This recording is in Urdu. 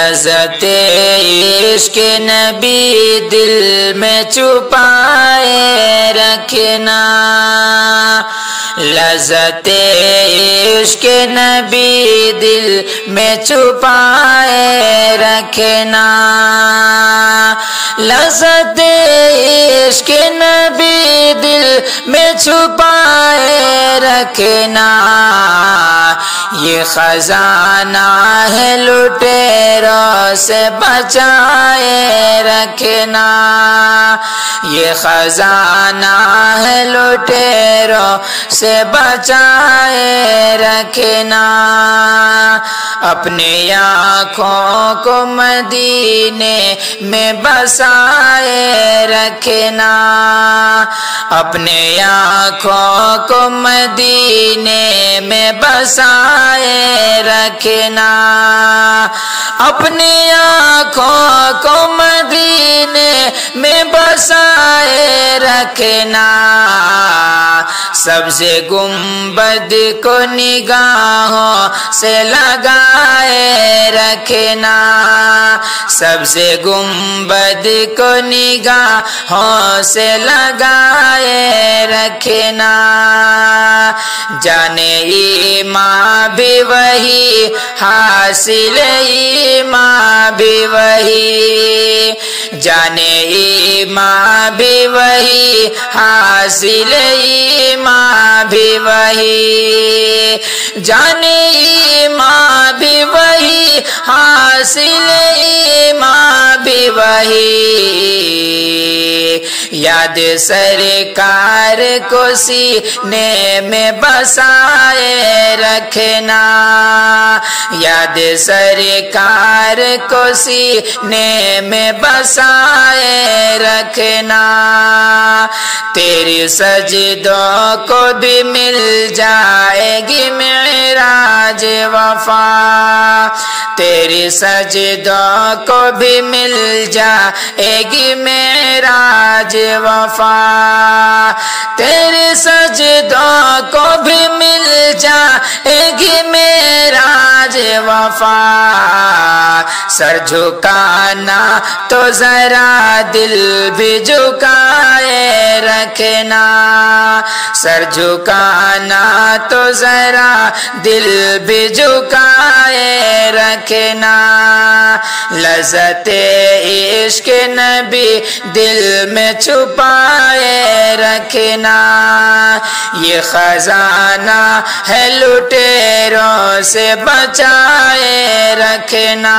لذت عشق نبی دل میں چھپائے رکھنا، لذت عشق نبی دل میں چھپائے رکھنا، لذت عشق نبی دل میں چھپائے رکھنا، یہ خزانہ ہے لٹیروں سے بچائے رکھنا، یہ خزانہ ہے لٹیروں سے بچائے رکھنا، اپنی آنکھوں کو مدینے میں بسائے رکھنا، اپنی آنکھوں کو مدینے میں بسائے رکھنا، اپنی آنکھوں کو مدینے میں بسائے رکھنا، سبز گنبد کو نگاہوں سے لگائے رکھنا، سبز گنبد کو نگاہوں سے لگائے رکھنا، جانے ایمان بھی وہی حاصل ایمان بھی وہی، جانے ایمان بھی وہی حاصل ایمان بھی وہی، جانے ایمان بھی وہی حاصل ایمان بھی وہی، یاد سرکار کو سینے میں بسائے رکھنا، یاد سرکار کو سینے میں بسائے رکھنا، تیری سجدوں کو بھی مل جائے گی معراج وفا، تیری سجدوں کو بھی مل جائے گی معراج وفا، تیری سجدوں کو بھی مل جائے گی معراج وفا، سر جھکانا تو ذرا دل بھی جھکائے رکھنا، سر جھکانا تو ذرا دل بھی جھکائے رکھنا، لذت عشق نبی دل میں چھپائے رکھنا، یہ خزانہ ہے لٹیروں سے بچائے رکھنا۔